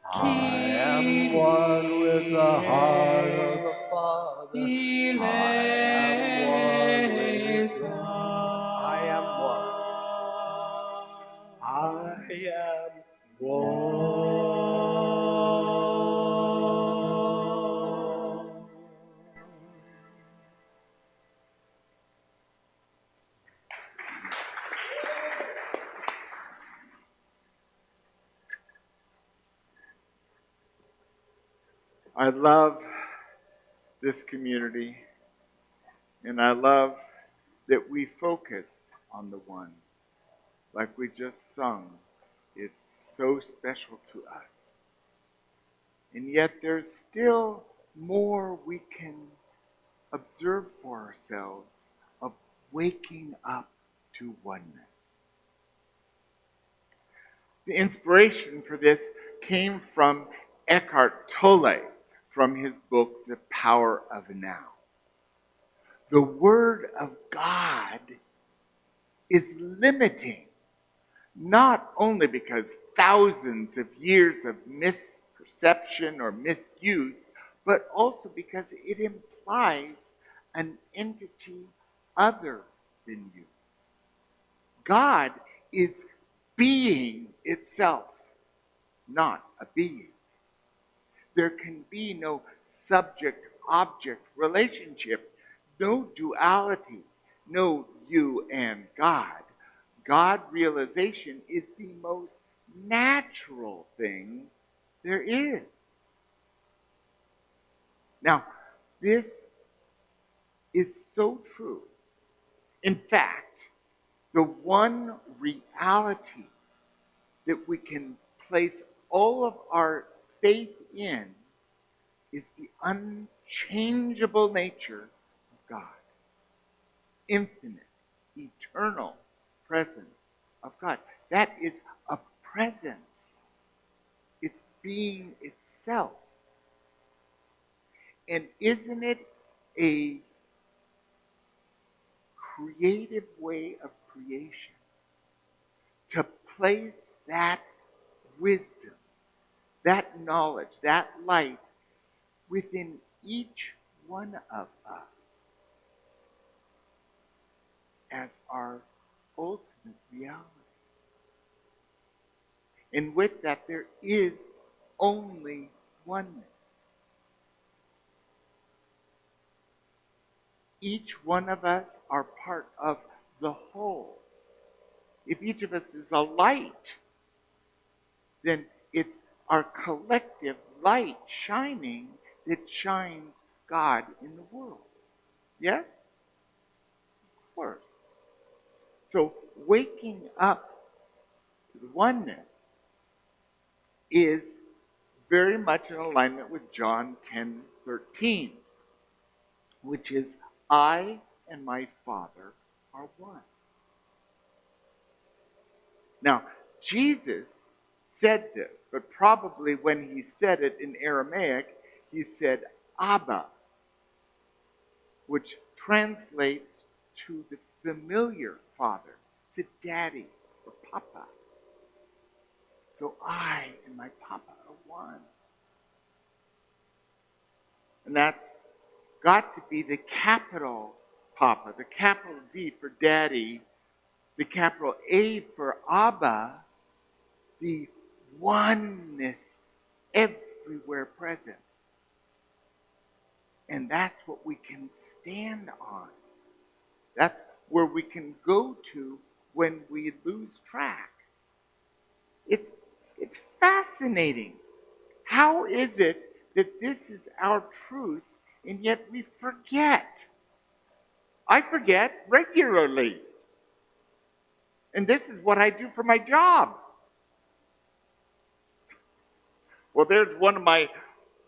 I am one with the heart of the Father. I am one with Him. I am one. I am one. I love this community, and I love that we focus on the one. Like we just sung, it's so special to us. And yet there's still more we can observe for ourselves of waking up to oneness. The inspiration for this came from Eckhart Tolle from his book, The Power of Now. The Word of God is limiting, not only because thousands of years of misperception or misuse, but also because it implies an entity other than you. God is being itself, not a being. There can be no subject-object relationship, no duality, no you and God. God realization is the most natural thing there is. Now, this is so true. In fact, the one reality that we can place all of our faith in is the unchangeable nature of God. Infinite, eternal presence of God. That is a presence. It's being itself. And isn't it a creative way of creation to place that wisdom, that knowledge, that light within each one of us as our ultimate reality? And with that, there is only oneness. Each one of us are part of the whole. If each of us is a light, then it's our collective light shining that shines God in the world. Yes? Of course. So waking up to the oneness is very much in alignment with John 10:13, which is, I and my Father are one. Now, Jesus said this, but probably when he said it in Aramaic, he said Abba, which translates to the familiar father, to daddy or papa. So I and my papa are one. And that's got to be the capital Papa, the capital D for Daddy, the capital A for Abba, the oneness everywhere present. And that's what we can stand on. That's where we can go to when we lose track. It's fascinating. How is it that this is our truth and yet we forget? I forget regularly. And this is what I do for my job. Well, there's one of my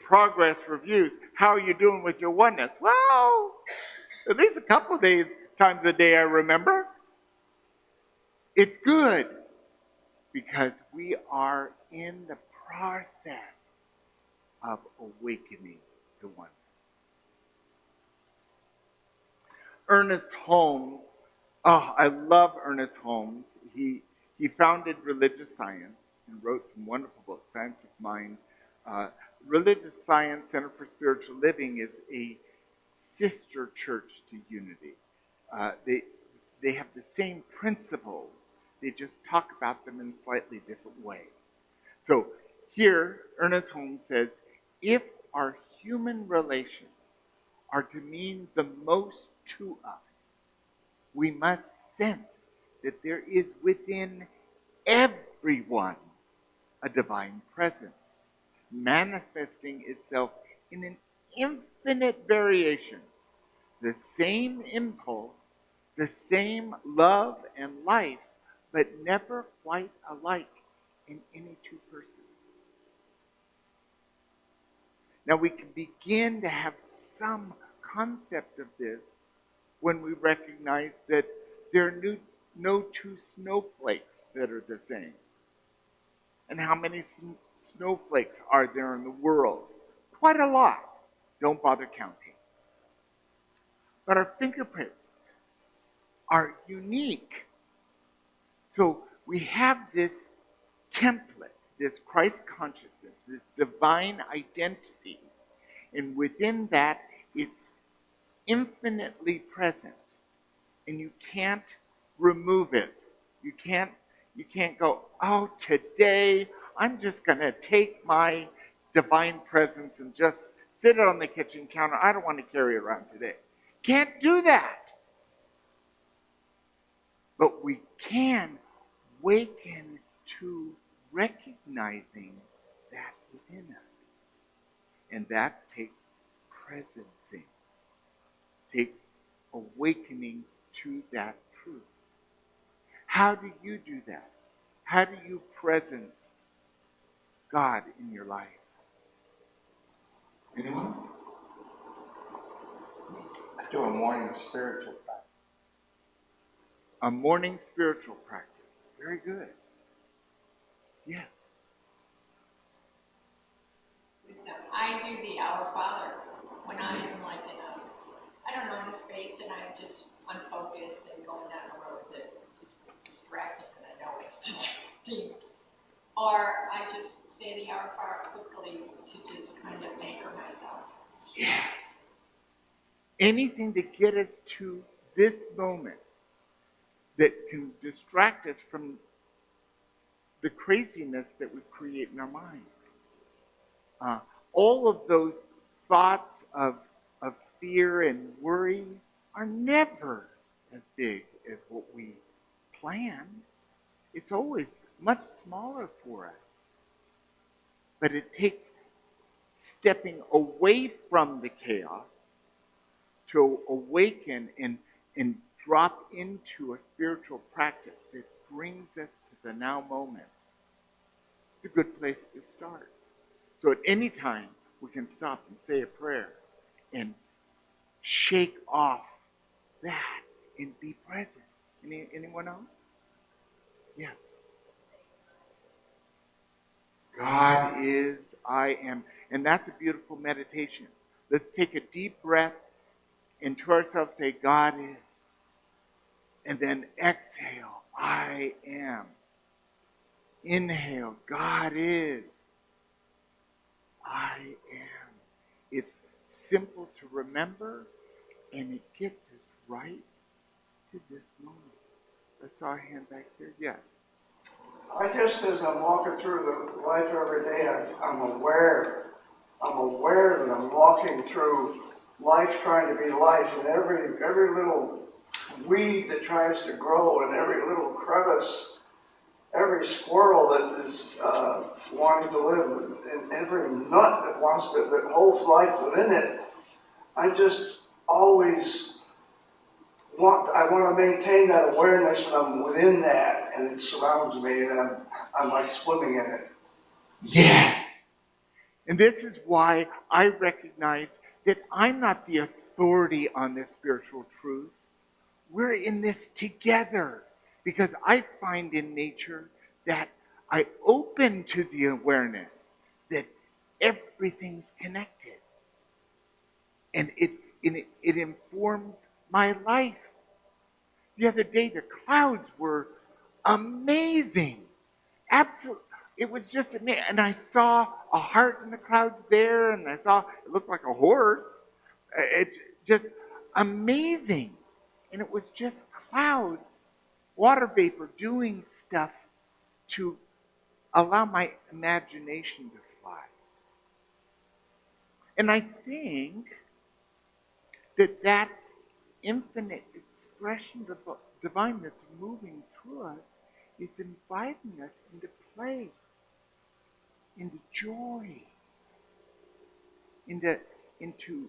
progress reviews. How are you doing with your oneness? Well, at least a couple of times a day I remember. It's good because we are in the process of awakening to oneness. Ernest Holmes, oh, I love Ernest Holmes. He founded religious science and wrote some wonderful books, Science of Mind, Religious Science Center for Spiritual Living is a sister church to Unity. They have the same principles. They just talk about them in slightly different ways. So here, Ernest Holmes says, if our human relations are to mean the most to us, we must sense that there is within everyone a divine presence, manifesting itself in an infinite variation, the same impulse, the same love and life, but never quite alike in any two persons. Now we can begin to have some concept of this when we recognize that there are no two snowflakes that are the same. And how many snowflakes are there in the world? Quite a lot. Don't bother counting. But our fingerprints are unique. So we have this template, this Christ consciousness, this divine identity. And within that, it's infinitely present. And you can't remove it. You can't go, oh, today I'm just going to take my divine presence and just sit it on the kitchen counter. I don't want to carry it around today. Can't do that. But we can waken to recognizing that within us. And that takes presencing, takes awakening to that truth. How do you do that? How do you presence God in your life? Anyone? I do a morning spiritual practice. A morning spiritual practice. Very good. Yes. I do the Our Father when I am like in a, I don't know, in a space and I'm just unfocused and going down a road that is distracting and I know it's distracting. Or I just say the Our Father quickly to just kind of anchor myself. Yes. Anything to get us to this moment that can distract us from the craziness that we create in our minds. All of those thoughts of fear and worry are never as big as what we planned. It's always much smaller for us. But it takes stepping away from the chaos to awaken and drop into a spiritual practice that brings us to the now moment. It's a good place to start. So at any time, we can stop and say a prayer and shake off that and be present. Anyone else? Yes. God is, I am. And that's a beautiful meditation. Let's take a deep breath and to ourselves say, God is. And then exhale, I am. Inhale, God is. I am. It's simple to remember, and it gets us right to this moment. I saw a hand back there. Yes. I just, as I'm walking through the life every day, I'm aware that I'm walking through life trying to be life, and every little weed that tries to grow, and every little crevice, every squirrel that is wanting to live, and every nut that holds life within it. I just always I want to maintain that awareness when I'm within that, and it surrounds me, and I'm like swimming in it. Yes. And this is why I recognize that I'm not the authority on this spiritual truth. We're in this together. Because I find in nature that I open to the awareness that everything's connected. And it informs my life. The other day, the clouds were amazing. Absolutely. it was just amazing. And I saw a heart in the clouds there, and I saw it looked like a horse. It's just amazing. And it was just clouds, water vapor doing stuff to allow my imagination to fly. And I think that infinite expression of the divine that's moving through us is inviting us into play, into joy, into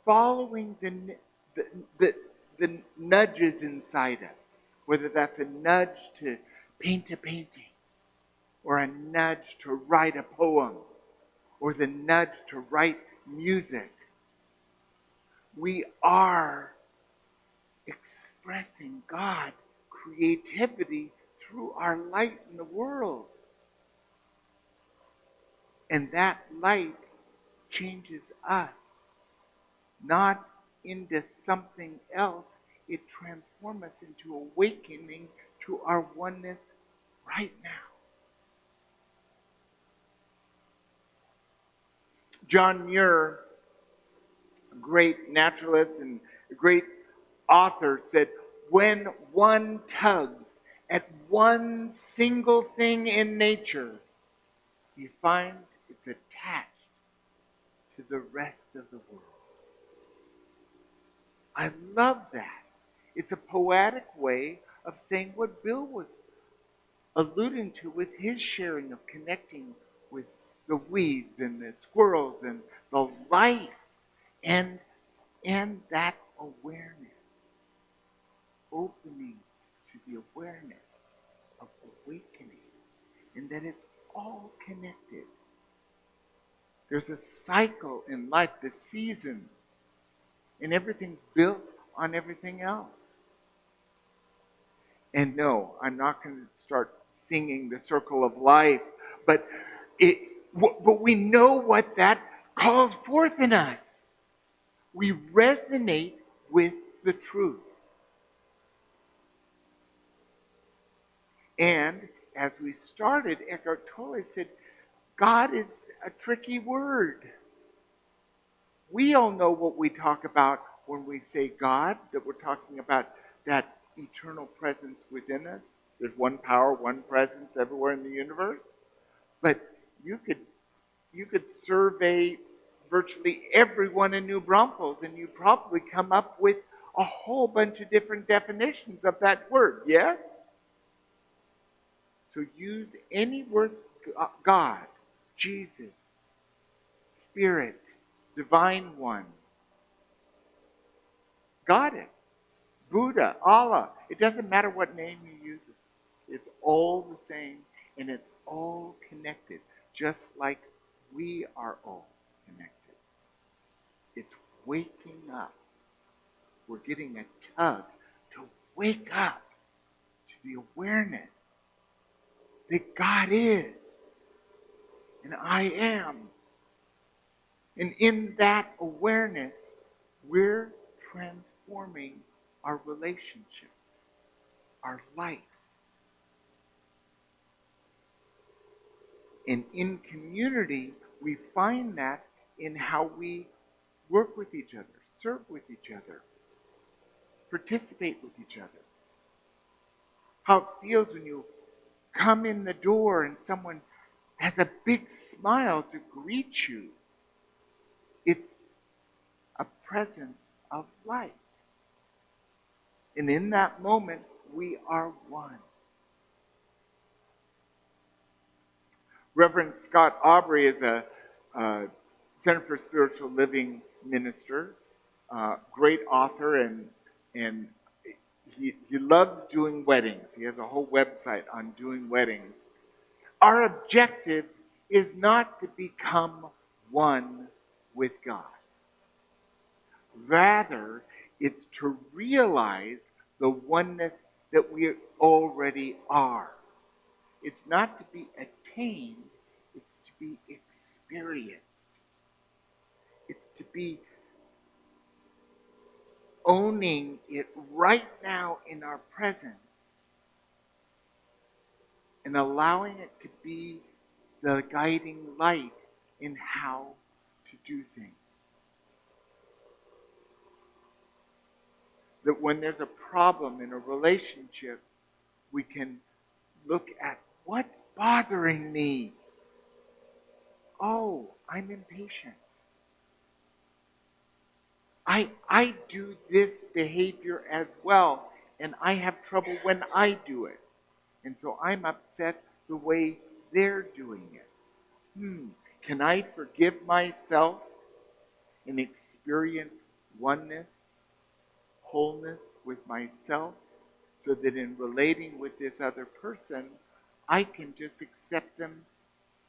following the, the nudges inside us, whether that's a nudge to paint a painting, or a nudge to write a poem, or the nudge to write music. We are expressing God, creativity through our light in the world. And that light changes us, not into something else. It transforms us into awakening to our oneness right now. John Muir, a great naturalist and a great author, said, when one tugs at one single thing in nature, he finds it's attached to the rest of the world. I love that. It's a poetic way of saying what Bill was alluding to with his sharing of connecting with the weeds and the squirrels and the life and that awareness, opening to the awareness of awakening, and that it's all connected. There's a cycle in life, the seasons, and everything's built on everything else. And no, I'm not going to start singing the circle of life, but we know what that calls forth in us. We resonate with the truth. And as we started, Eckhart Tolle said, God is a tricky word. We all know what we talk about when we say God, that we're talking about that eternal presence within us. There's one power, one presence everywhere in the universe. But you could survey virtually everyone in New Braunfels, and you'd probably come up with a whole bunch of different definitions of that word, yes? So use any word, God, Jesus, Spirit, Divine One, Goddess, Buddha, Allah. It doesn't matter what name you use. It's all the same, and it's all connected, just like we are all connected. It's waking up. We're getting a tug to wake up to the awareness that God is and I am. And in that awareness, we're transforming our relationship, our life. And in community, we find that in how we work with each other, serve with each other, participate with each other. How it feels when you come in the door and someone has a big smile to greet you. It's a presence of light. And in that moment, we are one. Reverend Scott Aubrey is a Center for Spiritual Living minister, great author, and he loves doing weddings. He has a whole website on doing weddings. Our objective is not to become one with God. Rather, it's to realize the oneness that we already are. It's not to be attained, it's to be experienced. It's to be owning it right now in our presence and allowing it to be the guiding light in how to do things. That when there's a problem in a relationship, we can look at what's bothering me. Oh, I'm impatient. I do this behavior as well, and I have trouble when I do it. And so I'm upset the way they're doing it. Can I forgive myself and experience oneness, wholeness with myself, so that in relating with this other person, I can just accept them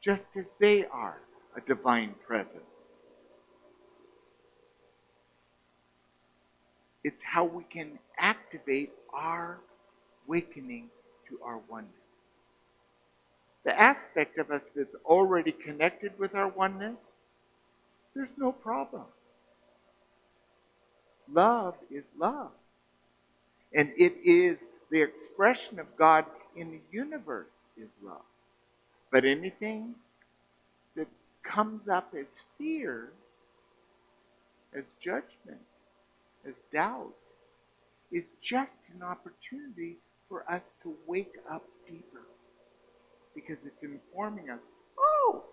just as they are, a divine presence? It's how we can activate our awakening to our oneness. The aspect of us that's already connected with our oneness, there's no problem. Love is love. And it is the expression of God in the universe is love. But anything that comes up as fear, as judgment, as doubt, is just an opportunity for us to wake up deeper. Because it's informing us, oh,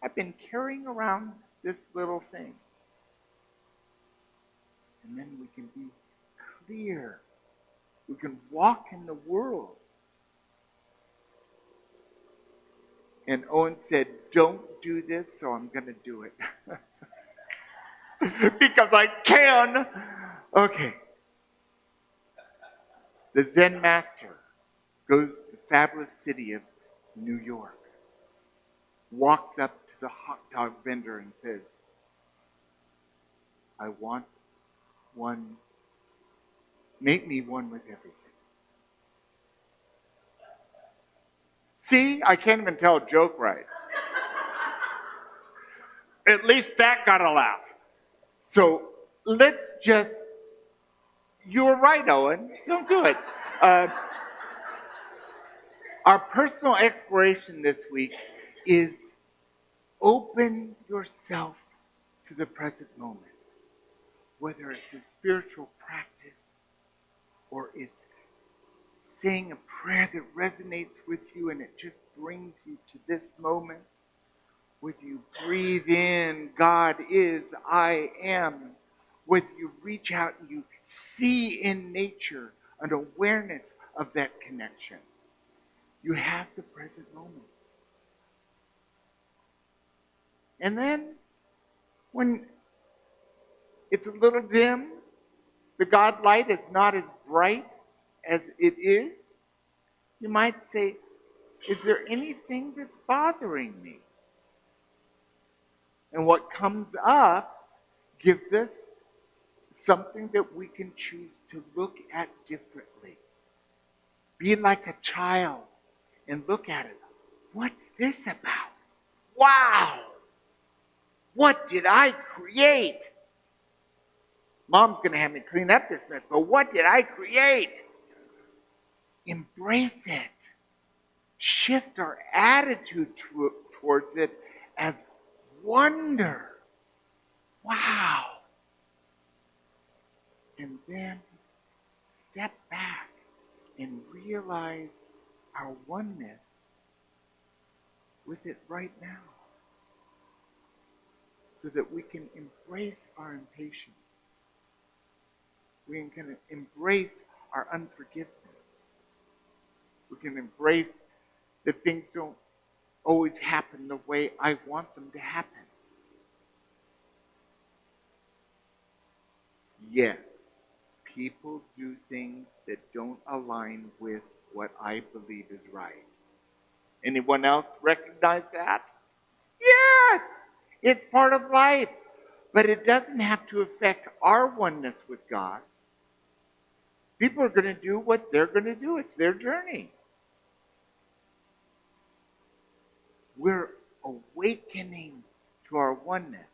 I've been carrying around this little thing. And then we can be clear. We can walk in the world. And Owen said, don't do this, so I'm going to do it. Because I can. Okay. The Zen master goes to the fabulous city of New York, walks up to the hot dog vendor and says, I want one, make me one with everything. See, I can't even tell a joke right. At least that got a laugh. So let's just, you were right, Owen. Don't do it. Our personal exploration this week is open yourself to the present moment. Whether it's a spiritual practice or it's saying a prayer that resonates with you and it just brings you to this moment. Whether you breathe in, God is, I am. Whether you reach out and you see in nature an awareness of that connection. You have the present moment. And then, when it's a little dim, the God light is not as bright as it is, you might say, is there anything that's bothering me? And what comes up gives us something that we can choose to look at differently. Be like a child and look at it. What's this about? Wow! What did I create? Mom's going to have me clean up this mess, but what did I create? Embrace it. Shift our attitude towards it as wonder. Wow. And then step back and realize our oneness with it right now. So that we can embrace our impatience. We can embrace our unforgiveness. We can embrace that things don't always happen the way I want them to happen. Yes, people do things that don't align with what I believe is right. Anyone else recognize that? Yes, it's part of life. But it doesn't have to affect our oneness with God. People are going to do what they're going to do. It's their journey. We're awakening to our oneness.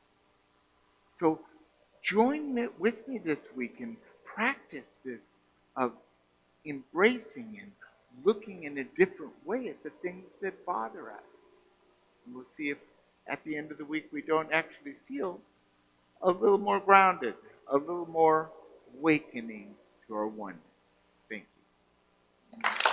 So join with me this week and practice this of embracing and looking in a different way at the things that bother us. And we'll see if at the end of the week we don't actually feel a little more grounded, a little more awakening to our oneness. Thank you.